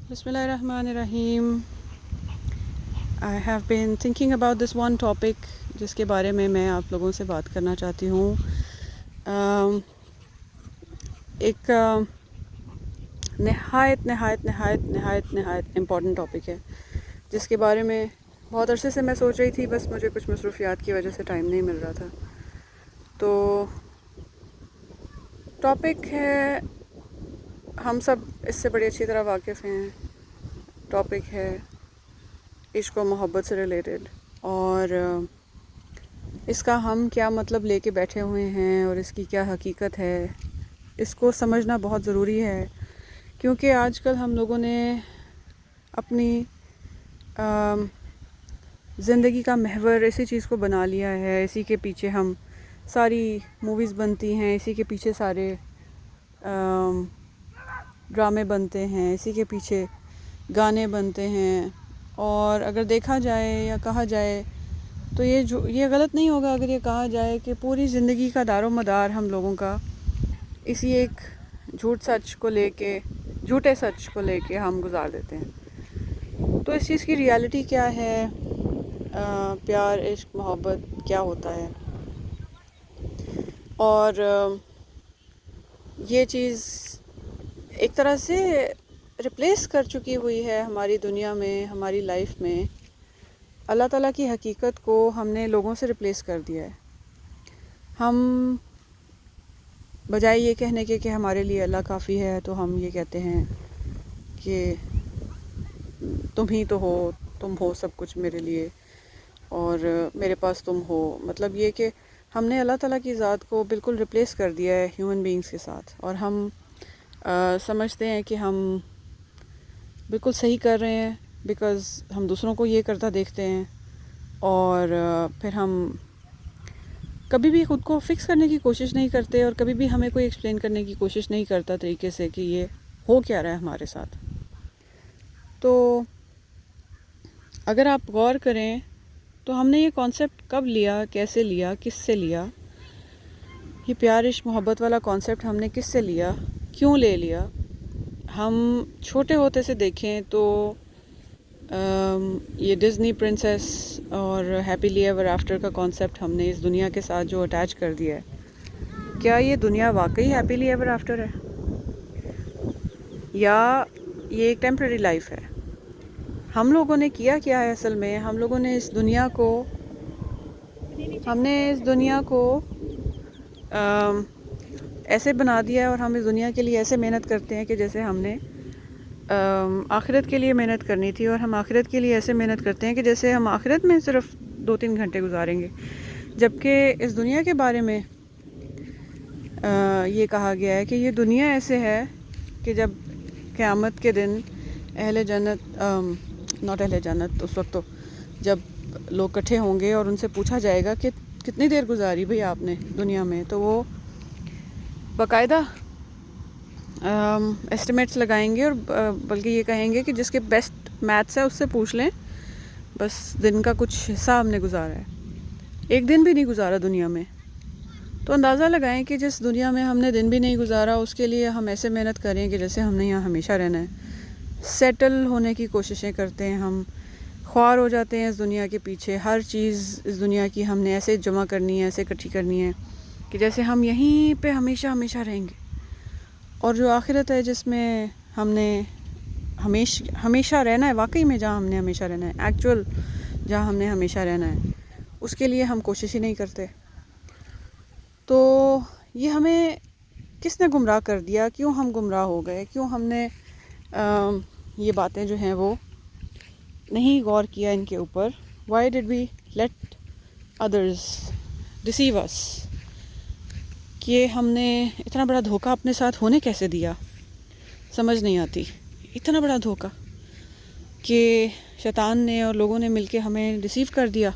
بسم اللہ الرحمن الرحیم. I have been thinking about this one topic جس کے بارے میں آپ لوگوں سے بات کرنا چاہتی ہوں. ایک نہایت نہایت نہایت نہایت نہایت امپورٹنٹ ٹاپک ہے جس کے بارے میں بہت عرصے سے میں سوچ رہی تھی، بس مجھے کچھ مصروفیات کی وجہ سے ٹائم نہیں مل رہا تھا. تو ٹاپک ہے، ہم سب اس سے بڑی اچھی طرح واقف ہیں، ٹاپک ہے عشق و محبت سے ریلیٹڈ، اور اس کا ہم کیا مطلب لے کے بیٹھے ہوئے ہیں اور اس کی کیا حقیقت ہے. اس کو سمجھنا بہت ضروری ہے کیونکہ آج کل ہم لوگوں نے اپنی زندگی کا محور اسی چیز کو بنا لیا ہے. اسی کے پیچھے ہم ساری موویز بنتی ہیں، اسی کے پیچھے سارے ڈرامے بنتے ہیں، اسی کے پیچھے گانے بنتے ہیں. اور اگر دیکھا جائے یا کہا جائے تو یہ غلط نہیں ہوگا اگر یہ کہا جائے کہ پوری زندگی کا دار و مدار ہم لوگوں کا اسی ایک جھوٹے سچ کو لے کے ہم گزار دیتے ہیں. تو اس چیز کی ریالٹی کیا ہے، پیار عشق محبت کیا ہوتا ہے، اور یہ چیز ایک طرح سے ریپلیس کر چکی ہوئی ہے ہماری دنیا میں، ہماری لائف میں. اللہ تعالیٰ کی حقیقت کو ہم نے لوگوں سے ریپلیس کر دیا ہے. ہم بجائے یہ کہنے کے کہ ہمارے لیے اللہ کافی ہے، تو ہم یہ کہتے ہیں کہ تم ہی تو ہو، تم ہو سب کچھ میرے لیے اور میرے پاس تم ہو. مطلب یہ کہ ہم نے اللہ تعالیٰ کی ذات کو بالکل ریپلیس کر دیا ہے ہیومن بینگز کے ساتھ، اور ہم سمجھتے ہیں کہ ہم بالکل صحیح کر رہے ہیں بیکاز ہم دوسروں کو یہ کرتا دیکھتے ہیں، اور پھر ہم کبھی بھی خود کو فکس کرنے کی کوشش نہیں کرتے، اور کبھی بھی ہمیں کوئی ایکسپلین کرنے کی کوشش نہیں کرتا طریقے سے کہ یہ ہو کیا رہا ہے ہمارے ساتھ. تو اگر آپ غور کریں تو ہم نے یہ کانسیپٹ کب لیا، کیسے لیا، کس سے لیا، یہ پیار عشق محبت والا کانسیپٹ ہم نے کس سے لیا، کیوں لے لیا. ہم چھوٹے ہوتے سے دیکھیں تو یہ ڈزنی پرنسس اور ہیپیلی ایور آفٹر کا کانسیپٹ ہم نے اس دنیا کے ساتھ جو اٹیچ کر دیا ہے، کیا یہ دنیا واقعی ہیپیلی ایور آفٹر ہے یا یہ ایک ٹیمپرری لائف ہے؟ ہم لوگوں نے کیا ہے اصل میں، ہم لوگوں نے اس دنیا کو ایسے بنا دیا ہے، اور ہم اس دنیا کے لیے ایسے محنت کرتے ہیں کہ جیسے ہم نے آخرت کے لیے محنت کرنی تھی، اور ہم آخرت کے لیے ایسے محنت کرتے ہیں کہ جیسے ہم آخرت میں صرف 2-3 گھنٹے گزاریں گے. جبکہ اس دنیا کے بارے میں یہ کہا گیا ہے کہ یہ دنیا ایسے ہے کہ جب قیامت کے دن اہل جنت اس وقت تو جب لوگ اکٹھے ہوں گے اور ان سے پوچھا جائے گا کہ کتنی دیر گزاری بھئی آپ نے دنیا میں، تو وہ باقاعدہ ایسٹیمیٹس لگائیں گے، اور بلکہ یہ کہیں گے کہ جس کے بیسٹ میتھس ہے اس سے پوچھ لیں، بس دن کا کچھ حصہ ہم نے گزارا ہے، ایک دن بھی نہیں گزارا دنیا میں. تو اندازہ لگائیں کہ جس دنیا میں ہم نے دن بھی نہیں گزارا اس کے لیے ہم ایسے محنت کریں کہ جیسے ہم نے یہاں ہمیشہ رہنا ہے. سیٹل ہونے کی کوششیں کرتے ہیں، ہم خوار ہو جاتے ہیں اس دنیا کے پیچھے. ہر چیز اس دنیا کی ہم نے ایسے جمع کرنی ہے، ایسے اکٹھی کرنی ہے کہ جیسے ہم یہیں پہ ہمیشہ ہمیشہ رہیں گے. اور جو آخرت ہے جس میں ہم نے ہمیشہ رہنا ہے، واقعی میں جہاں ہم نے ہمیشہ رہنا ہے، ایکچول جہاں ہم نے ہمیشہ رہنا ہے، اس کے لیے ہم کوشش ہی نہیں کرتے. تو یہ ہمیں کس نے گمراہ کر دیا، کیوں ہم گمراہ ہو گئے، کیوں ہم نے یہ باتیں جو ہیں وہ نہیں غور کیا ان کے اوپر. Why did we let others deceive us, کہ ہم نے اتنا بڑا دھوکہ اپنے ساتھ ہونے کیسے دیا، سمجھ نہیں آتی. اتنا بڑا دھوکہ کہ شیطان نے اور لوگوں نے مل کے ہمیں ڈیسیو کر دیا.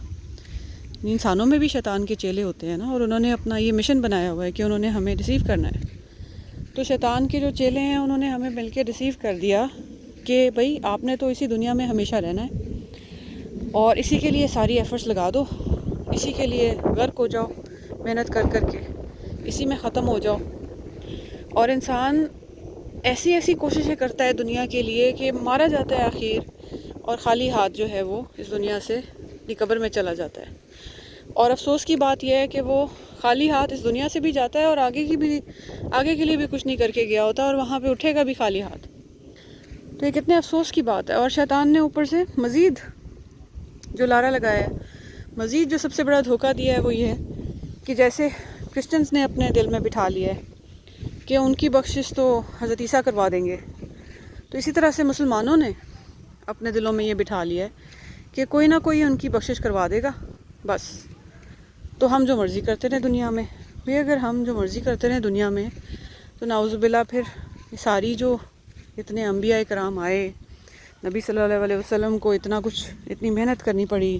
انسانوں میں بھی شیطان کے چیلے ہوتے ہیں نا، اور انہوں نے اپنا یہ مشن بنایا ہوا ہے کہ انہوں نے ہمیں ڈیسیو کرنا ہے. تو شیطان کے جو چیلے ہیں انہوں نے ہمیں مل کے ڈیسیو کر دیا کہ بھئی آپ نے تو اسی دنیا میں ہمیشہ رہنا ہے، اور اسی کے لیے ساری ایفرٹس لگا دو، اسی کے لیے غرق ہو جاؤ محنت کر کر کے، اسی میں ختم ہو جاؤ. اور انسان ایسی ایسی کوششیں کرتا ہے دنیا کے لیے کہ مارا جاتا ہے آخر، اور خالی ہاتھ جو ہے وہ اس دنیا سے اپنی قبر میں چلا جاتا ہے. اور افسوس کی بات یہ ہے کہ وہ خالی ہاتھ اس دنیا سے بھی جاتا ہے اور آگے کے لیے بھی کچھ نہیں کر کے گیا ہوتا، اور وہاں پہ اٹھے گا بھی خالی ہاتھ. تو یہ کتنے افسوس کی بات ہے. اور شیطان نے اوپر سے مزید جو لارا لگایا ہے، مزید جو سب سے بڑا دھوکہ دیا ہے وہ یہ ہے کہ جیسے کرسچنز نے اپنے دل میں بٹھا لیا ہے کہ ان کی بخشش تو حضرت عیسیٰ کروا دیں گے، تو اسی طرح سے مسلمانوں نے اپنے دلوں میں یہ بٹھا لیا ہے کہ کوئی نہ کوئی ان کی بخشش کروا دے گا بس. تو ہم جو مرضی کرتے رہیں دنیا میں. بھی اگر ہم جو مرضی کرتے رہیں دنیا میں تو نعوذ باللہ پھر یہ ساری جو اتنے انبیاء کرام آئے، نبی صلی اللہ علیہ وسلم کو اتنی محنت کرنی پڑی،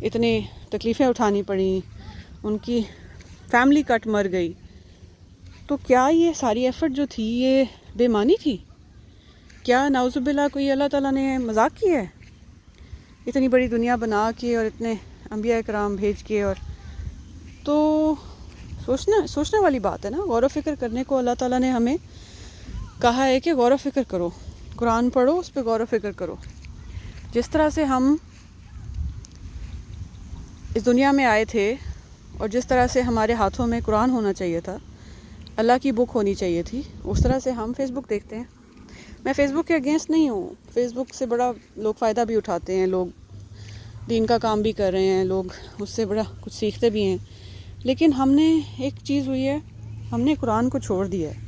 اتنی تکلیفیں اٹھانی پڑیں، ان کی فیملی کٹ مر گئی، تو کیا یہ ساری ایفرٹ جو تھی یہ بے معنی تھی؟ کیا نعوذ باللہ کوئی اللہ تعالیٰ نے مذاق کیا ہے اتنی بڑی دنیا بنا کے اور اتنے انبیاء کرام بھیج کے؟ اور تو سوچنے والی بات ہے نا. غور و فکر کرنے کو اللہ تعالیٰ نے ہمیں کہا ہے کہ غور و فکر کرو، قرآن پڑھو، اس پہ غور و فکر کرو. جس طرح سے ہم اس دنیا میں آئے تھے اور جس طرح سے ہمارے ہاتھوں میں قرآن ہونا چاہیے تھا، اللہ کی بک ہونی چاہیے تھی، اس طرح سے ہم فیس بک دیکھتے ہیں. میں فیس بک کے اگینسٹ نہیں ہوں، فیس بک سے بڑا لوگ فائدہ بھی اٹھاتے ہیں، لوگ دین کا کام بھی کر رہے ہیں، لوگ اس سے بڑا کچھ سیکھتے بھی ہیں. لیکن ہم نے ایک چیز ہوئی ہے، ہم نے قرآن کو چھوڑ دیا ہے.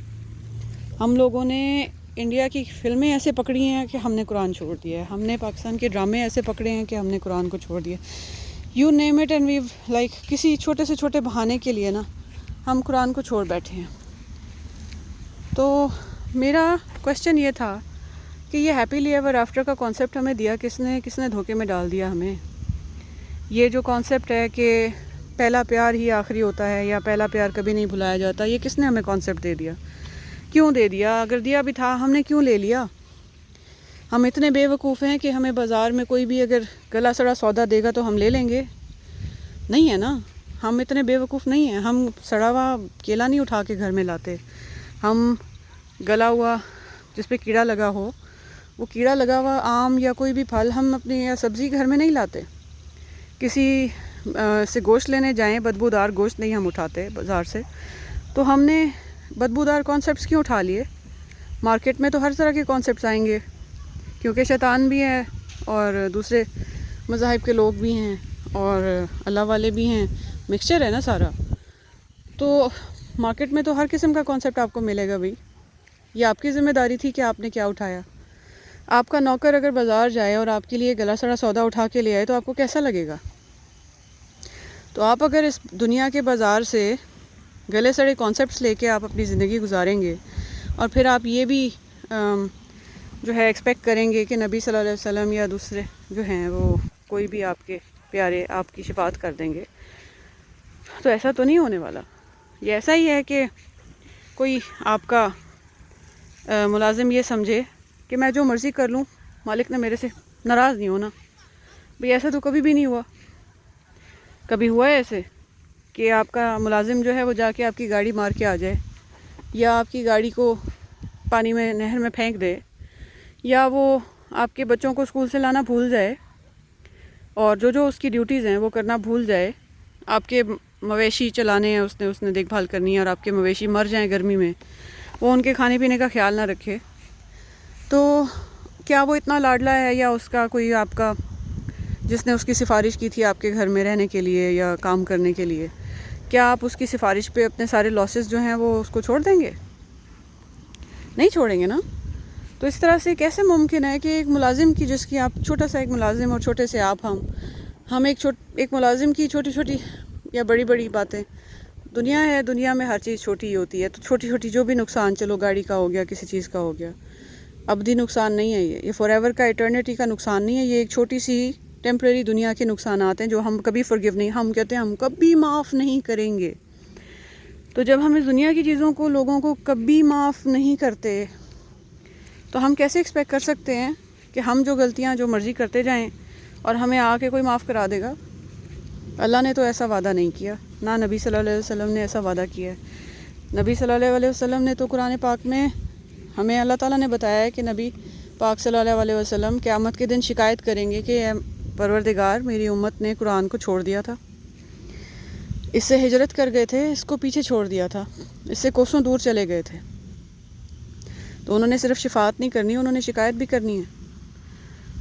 ہم لوگوں نے انڈیا کی فلمیں ایسے پکڑی ہیں کہ ہم نے قرآن چھوڑ دیا ہے. ہم نے پاکستان کے ڈرامے ایسے پکڑے ہیں کہ ہم نے قرآن کو چھوڑ دیا. You name it and we've like کسی چھوٹے سے چھوٹے بہانے کے لیے نا ہم قرآن کو چھوڑ بیٹھے ہیں. تو میرا کویشچن یہ تھا کہ یہ ہیپیلی ایور آفٹر کا کانسیپٹ ہمیں دیا کس نے دھوکے میں ڈال دیا ہمیں؟ یہ جو کانسیپٹ ہے کہ پہلا پیار ہی آخری ہوتا ہے یا پہلا پیار کبھی نہیں بھلایا جاتا، یہ کس نے ہمیں کانسیپٹ دے دیا؟ کیوں دے دیا؟ اگر دیا بھی تھا ہم نے کیوں لے لیا؟ ہم اتنے بے وقوف ہیں کہ ہمیں بازار میں کوئی بھی اگر گلا سڑا سودا دے گا تو ہم لے لیں گے؟ نہیں ہے نا. ہم اتنے بے وقوف نہیں ہیں. ہم سڑا ہوا کیلا نہیں اٹھا کے گھر میں لاتے. ہم گلا ہوا جس پہ کیڑا لگا ہو، وہ کیڑا لگا ہوا آم یا کوئی بھی پھل ہم اپنی یا سبزی گھر میں نہیں لاتے. کسی سے گوشت لینے جائیں، بدبودار گوشت نہیں ہم اٹھاتے بازار سے. تو ہم نے بدبودار کانسیپٹس کیوں اٹھا لیے؟ مارکیٹ میں تو ہر طرح کے کانسیپٹس آئیں گے، کیونکہ شیطان بھی ہے اور دوسرے مذاہب کے لوگ بھی ہیں اور اللہ والے بھی ہیں، مکسچر ہے نا سارا. تو مارکیٹ میں تو ہر قسم کا کانسیپٹ آپ کو ملے گا. بھائی یہ آپ کی ذمہ داری تھی کہ آپ نے کیا اٹھایا. آپ کا نوکر اگر بازار جائے اور آپ کے لیے گلا سڑا سودا اٹھا کے لے آئے تو آپ کو کیسا لگے گا؟ تو آپ اگر اس دنیا کے بازار سے گلے سڑے کانسیپٹس لے کے آپ اپنی زندگی گزاریں گے اور پھر آپ یہ بھی جو ہے ایکسپیکٹ کریں گے کہ نبی صلی اللہ علیہ وسلم یا دوسرے جو ہیں وہ کوئی بھی آپ کے پیارے آپ کی شفاعت کر دیں گے، تو ایسا تو نہیں ہونے والا. یہ ایسا ہی ہے کہ کوئی آپ کا ملازم یہ سمجھے کہ میں جو مرضی کر لوں مالک نے میرے سے ناراض نہیں ہونا. بھئی ایسا تو کبھی بھی نہیں ہوا. کبھی ہوا ہے ایسے کہ آپ کا ملازم جو ہے وہ جا کے آپ کی گاڑی مار کے آ جائے، یا آپ کی گاڑی کو پانی میں نہر میں پھینک دے، یا وہ آپ کے بچوں کو اسکول سے لانا بھول جائے اور جو اس کی ڈیوٹیز ہیں وہ کرنا بھول جائے؟ آپ کے مویشی چلانے ہیں، اس نے دیکھ بھال کرنی ہے، اور آپ کے مویشی مر جائیں گرمی میں، وہ ان کے کھانے پینے کا خیال نہ رکھے، تو کیا وہ اتنا لاڈلا ہے؟ یا اس کا کوئی آپ کا جس نے اس کی سفارش کی تھی آپ کے گھر میں رہنے کے لیے یا کام کرنے کے لیے، کیا آپ اس کی سفارش پہ اپنے سارے لاسز جو ہیں وہ اس کو چھوڑ دیں گے؟ نہیں چھوڑیں گے نا. تو اس طرح سے کیسے ممکن ہے کہ ایک ملازم کی جس کی آپ چھوٹا سا ایک ملازم اور چھوٹے سے آپ ہم ایک ملازم کی چھوٹی چھوٹی یا بڑی بڑی باتیں، دنیا ہے، دنیا میں ہر چیز چھوٹی ہی ہوتی ہے، تو چھوٹی چھوٹی جو بھی نقصان، چلو گاڑی کا ہو گیا، کسی چیز کا ہو گیا، ابدی نقصان نہیں ہے، یہ فار ایور کا ایٹرنیٹی کا نقصان نہیں ہے. یہ ایک چھوٹی سی ٹیمپریری دنیا کے نقصانات ہیں جو ہم کبھی فرگیو نہیں، ہم کہتے ہیں ہم کبھی معاف نہیں کریں گے. تو جب ہم اس دنیا کی چیزوں کو، لوگوں کو کبھی معاف نہیں کرتے، تو ہم کیسے ایکسپیکٹ کر سکتے ہیں کہ ہم جو غلطیاں جو مرضی کرتے جائیں اور ہمیں آ کے کوئی معاف کرا دے گا؟ اللہ نے تو ایسا وعدہ نہیں کیا، نہ نبی صلی اللہ علیہ وسلم نے ایسا وعدہ کیا ہے. نبی صلی اللہ علیہ وسلم نے تو قرآن پاک میں ہمیں اللہ تعالیٰ نے بتایا ہے کہ نبی پاک صلی اللہ علیہ وسلم قیامت کے دن شکایت کریں گے کہ اے پروردگار، میری امت نے قرآن کو چھوڑ دیا تھا، اس سے ہجرت کر گئے تھے، اس کو پیچھے چھوڑ دیا تھا، اس سے کوسوں دور چلے گئے تھے. تو انہوں نے صرف شفاعت نہیں کرنی، انہوں نے شکایت بھی کرنی ہے.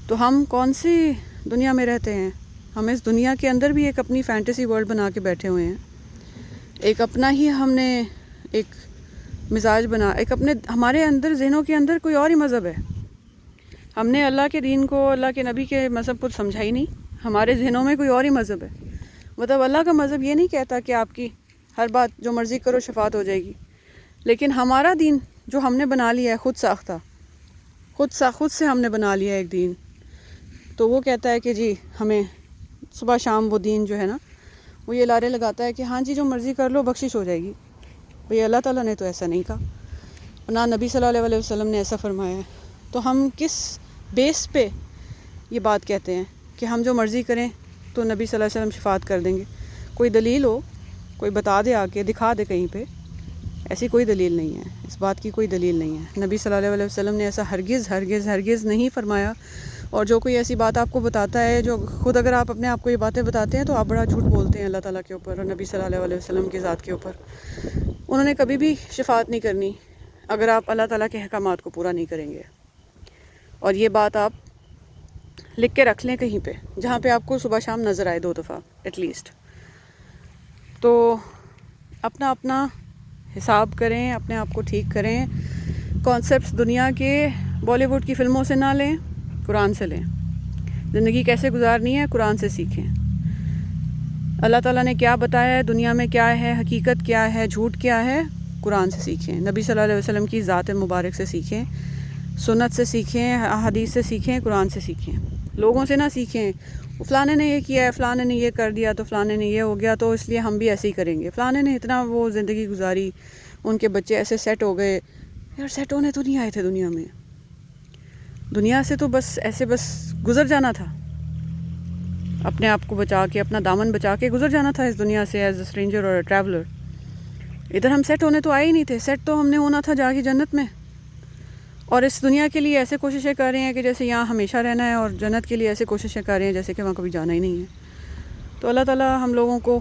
تو ہم کون سی دنیا میں رہتے ہیں؟ ہم اس دنیا کے اندر بھی ایک اپنی فینٹیسی ورلڈ بنا کے بیٹھے ہوئے ہیں. ایک اپنا ہی ہم نے ایک مزاج بنا، ایک اپنے ہمارے اندر ذہنوں کے اندر کوئی اور ہی مذہب ہے. ہم نے اللہ کے دین کو، اللہ کے نبی کے مذہب کو سمجھا ہی نہیں. ہمارے ذہنوں میں کوئی اور ہی مذہب ہے. مطلب اللہ کا مذہب یہ نہیں کہتا کہ آپ کی ہر بات جو مرضی کرو شفاعت ہو جائے گی، لیکن ہمارا دین جو ہم نے بنا لیا ہے، خود ساختہ، خود سے ہم نے بنا لیا ہے ایک دین، تو وہ کہتا ہے کہ جی ہمیں صبح شام وہ دین جو ہے نا، وہ یہ لارے لگاتا ہے کہ ہاں جی جو مرضی کر لو بخشش ہو جائے گی. بھئی اللہ تعالیٰ نے تو ایسا نہیں کہا، نہ نبی صلی اللہ علیہ وسلم نے ایسا فرمایا ہے. تو ہم کس بیس پہ یہ بات کہتے ہیں کہ ہم جو مرضی کریں تو نبی صلی اللہ علیہ وسلم شفاعت کر دیں گے؟ کوئی دلیل ہو، کوئی بتا دے، آ کے دکھا دے کہیں پہ. ایسی کوئی دلیل نہیں ہے، اس بات کی کوئی دلیل نہیں ہے. نبی صلی اللہ علیہ وسلم نے ایسا ہرگز نہیں فرمایا. اور جو کوئی ایسی بات آپ کو بتاتا ہے، جو خود اگر آپ اپنے آپ کو یہ باتیں بتاتے ہیں تو آپ بڑا جھوٹ بولتے ہیں اللہ تعالیٰ کے اوپر اور نبی صلی اللہ علیہ وسلم کی ذات کے اوپر. انہوں نے کبھی بھی شفاعت نہیں کرنی اگر آپ اللہ تعالیٰ کے احکامات کو پورا نہیں کریں گے. اور یہ بات آپ لکھ کے رکھ لیں کہیں پہ، جہاں پہ آپ کو صبح شام نظر آئے 2 دفعہ ایٹ لیسٹ. تو اپنا حساب کریں، اپنے آپ کو ٹھیک کریں. کانسیپٹس دنیا کے بالی ووڈ کی فلموں سے نہ لیں، قرآن سے لیں. زندگی کیسے گزارنی ہے قرآن سے سیکھیں. اللہ تعالیٰ نے کیا بتایا ہے، دنیا میں کیا ہے، حقیقت کیا ہے، جھوٹ کیا ہے، قرآن سے سیکھیں. نبی صلی اللہ علیہ وسلم کی ذات مبارک سے سیکھیں، سنت سے سیکھیں، حدیث سے سیکھیں، قرآن سے سیکھیں. لوگوں سے نہ سیکھیں. فلانے نے یہ کیا ہے، فلانے نے یہ کر دیا، تو فلانے نے یہ ہو گیا تو اس لیے ہم بھی ایسے ہی کریں گے. فلانے نے اتنا وہ زندگی گزاری، ان کے بچے ایسے سیٹ ہو گئے. یار سیٹ ہونے تو نہیں آئے تھے دنیا میں. دنیا سے تو بس ایسے بس گزر جانا تھا، اپنے آپ کو بچا کے، اپنا دامن بچا کے گزر جانا تھا اس دنیا سے ایز اے اسٹرینجر اور ٹریولر. ادھر ہم سیٹ ہونے تو آئے ہی نہیں تھے. سیٹ تو ہم نے ہونا تھا جا کے جنت میں. اور اس دنیا کے لیے ایسے کوششیں کر رہے ہیں کہ جیسے یہاں ہمیشہ رہنا ہے، اور جنت کے لیے ایسے کوششیں کر رہے ہیں جیسے کہ وہاں کبھی جانا ہی نہیں ہے. تو اللہ تعالیٰ ہم لوگوں کو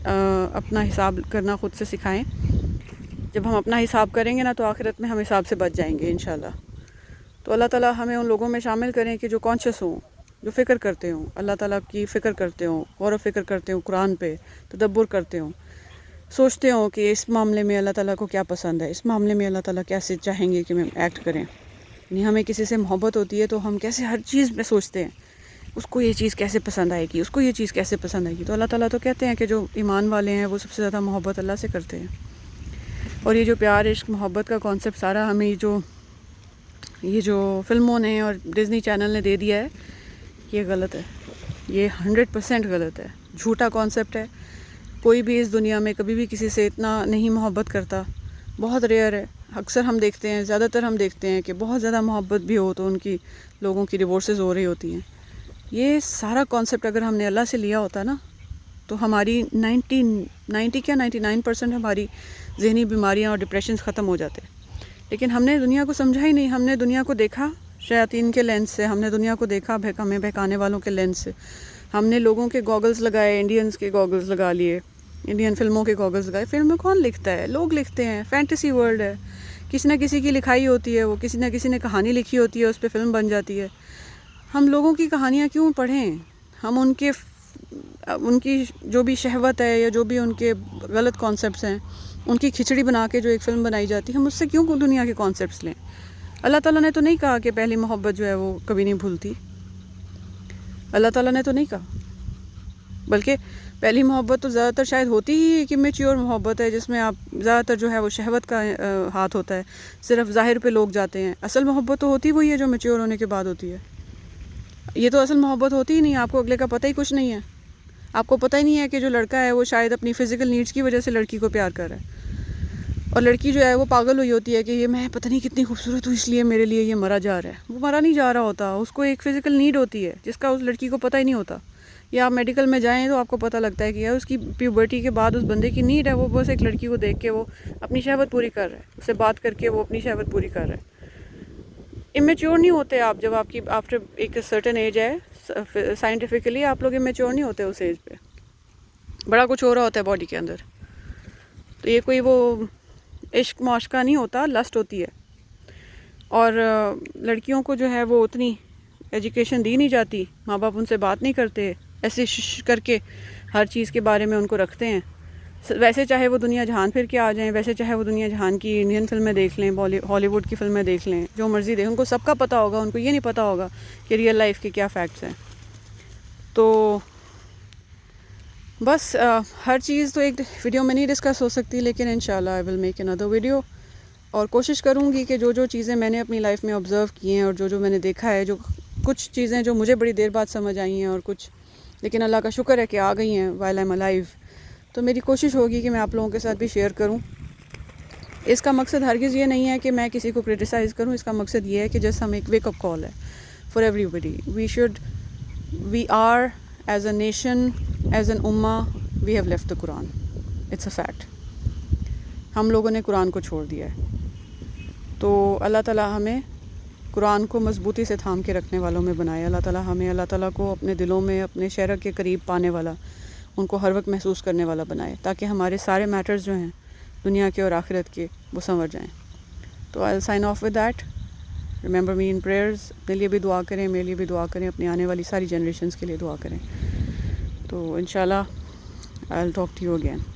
اپنا حساب کرنا خود سے سکھائیں. جب ہم اپنا حساب کریں گے نا تو آخرت میں ہم حساب سے بچ جائیں گے انشاءاللہ. تو اللہ تعالیٰ ہمیں ان لوگوں میں شامل کریں کہ جو کانشیس ہوں، جو فکر کرتے ہوں، اللہ تعالیٰ کی فکر کرتے ہوں، غور و فکر کرتے ہوں، قرآن پہ تدبر کرتے ہوں، سوچتے ہوں کہ اس معاملے میں اللہ تعالیٰ کو کیا پسند ہے، اس معاملے میں اللہ تعالیٰ کیسے چاہیں گے کہ ہم ایکٹ کریں. یعنی ہمیں کسی سے محبت ہوتی ہے تو ہم کیسے ہر چیز میں سوچتے ہیں اس کو یہ چیز کیسے پسند آئے گی، اس کو یہ چیز کیسے پسند آئے گی. تو اللہ تعالیٰ تو کہتے ہیں کہ جو ایمان والے ہیں وہ سب سے زیادہ محبت اللہ سے کرتے ہیں. اور یہ جو پیار، عشق، محبت کا کانسیپٹ سارا ہمیں یہ جو فلموں نے اور ڈزنی چینل نے دے دیا ہے، یہ غلط ہے. یہ 100% غلط ہے، جھوٹا کانسیپٹ ہے. کوئی بھی اس دنیا میں کبھی بھی کسی سے اتنا نہیں محبت کرتا. بہت ریئر ہے. اکثر ہم دیکھتے ہیں، زیادہ تر ہم دیکھتے ہیں کہ بہت زیادہ محبت بھی ہو تو ان کی لوگوں کی ڈیورسز ہو رہی ہوتی ہیں. یہ سارا کانسیپٹ اگر ہم نے اللہ سے لیا ہوتا نا تو ہماری 99% ہماری ذہنی بیماریاں اور ڈپریشنز ختم ہو جاتے. لیکن ہم نے دنیا کو سمجھا ہی نہیں. ہم نے دنیا کو دیکھا شیاطین کے لینس سے، ہم نے دنیا کو دیکھا ہمیں بہکانے والوں کے لینس سے. ہم نے لوگوں کے گوگلز لگائے، انڈینز کے گوگلز لگا لیے، انڈین فلموں کے گوگلز لگائے. فلم میں کون لکھتا ہے؟ لوگ لکھتے ہیں. فینٹیسی ورلڈ ہے. کسی نہ کسی کی لکھائی ہوتی ہے، وہ کسی نہ کسی نے کہانی لکھی ہوتی ہے، اس پہ فلم بن جاتی ہے. ہم لوگوں کی کہانیاں کیوں پڑھیں؟ ہم ان کی جو بھی شہوت ہے یا جو بھی ان کے غلط کانسیپٹس ہیں، ان کی کھچڑی بنا کے جو ایک فلم بنائی جاتی ہے، ہم اس سے کیوں دنیا کے کانسیپٹس لیں؟ اللہ تعالیٰ نے تو نہیں کہا کہ پہلی محبت جو ہے وہ کبھی نہیں بھولتی. اللہ تعالیٰ نے تو نہیں کہا. بلکہ پہلی محبت تو زیادہ تر شاید ہوتی ہی ایک میچیور محبت ہے، جس میں آپ زیادہ تر جو ہے وہ شہوت کا ہاتھ ہوتا ہے، صرف ظاہر پہ لوگ جاتے ہیں. اصل محبت تو ہوتی وہی ہے جو میچیور ہونے کے بعد ہوتی ہے. یہ تو اصل محبت ہوتی ہی نہیں. آپ کو اگلے کا پتہ ہی کچھ نہیں ہے. آپ کو پتہ ہی نہیں ہے کہ جو لڑکا ہے وہ شاید اپنی فزیکل نیڈس کی وجہ سے لڑکی کو پیار کر رہا ہے، اور لڑکی جو ہے وہ پاگل ہوئی ہوتی ہے کہ یہ میں پتہ نہیں کتنی خوبصورت ہوں اس لیے میرے لیے یہ مرا جا رہا ہے. وہ مرا نہیں جا رہا ہوتا. اس کو ایک فزیکل نیڈ ہوتی ہے جس کا اس لڑکی کو پتہ ہی نہیں ہوتا. یا آپ میڈیکل میں جائیں تو آپ کو پتہ لگتا ہے کہ یار اس کی پیوبرٹی کے بعد اس بندے کی نیڈ ہے، وہ بس ایک لڑکی کو دیکھ کے وہ اپنی شہوت پوری کر رہا ہے، اس سے بات کر کے وہ اپنی شہوت پوری کر رہا ہے۔ امیچور نہیں ہوتے آپ جب آپ کی آفٹر ایک سرٹن ایج ہے، سائنٹیفکلی آپ لوگ امیچور نہیں ہوتے اس ایج پہ، بڑا کچھ ہو رہا ہوتا ہے باڈی کے اندر۔ تو یہ کوئی وہ عشق معاشقہ نہیں ہوتا، لسٹ ہوتی ہے۔ اور لڑکیوں کو جو ہے وہ اتنی ایجوکیشن دی نہیں جاتی، ماں باپ ان سے بات نہیں کرتے، ایسے کر کے ہر چیز کے بارے میں ان کو رکھتے ہیں۔ ویسے چاہے وہ دنیا جہان پھر کے آ جائیں، ویسے چاہے وہ دنیا جہان کی انڈین فلمیں دیکھ لیں، ہالی ووڈ کی فلمیں دیکھ لیں، جو مرضی دیکھیں، ان کو سب کا پتہ ہوگا، ان کو یہ نہیں پتہ ہوگا کہ ریئل لائف کے کیا فیکٹس ہیں۔ تو بس ہر چیز تو ایک ویڈیو میں نہیں ڈسکس ہو سکتی، لیکن انشاءاللہ آئی ول میک another ویڈیو، اور کوشش کروں گی کہ جو چیزیں میں نے اپنی لائف میں آبزرو کی ہیں اور جو میں نے دیکھا ہے، جو کچھ چیزیں جو مجھے بڑی دیر بعد سمجھ آئی ہیں اور کچھ لیکن اللہ کا شکر ہے کہ آ گئی ہیں while I'm alive، تو میری کوشش ہوگی کہ میں آپ لوگوں کے ساتھ بھی شیئر کروں۔ اس کا مقصد ہرگز یہ نہیں ہے کہ میں کسی کو کرٹیسائز کروں، اس کا مقصد یہ ہے کہ جیسے ہم ایک ویک اپ کال ہے for everybody, we are as a nation, as an امہ، we have left the Quran, it's a fact. ہم لوگوں نے قرآن کو چھوڑ دیا ہے، تو اللہ تعالیٰ ہمیں قرآن کو مضبوطی سے تھام کے رکھنے والوں میں بنائے۔ اللہ تعالیٰ کو اپنے دلوں میں اپنے شہرہ کے قریب پانے والا، ان کو ہر وقت محسوس کرنے والا بنائے، تاکہ ہمارے سارے میٹرز جو ہیں دنیا کے اور آخرت کے وہ سنور جائیں۔ تو I'll sign off with that. Remember me in prayers. اپنے لیے بھی دعا کریں، میرے لیے بھی دعا کریں، اپنی آنے والی ساری جنریشنز کے لیے دعا کریں۔ تو انشاءاللہ I'll talk to you again.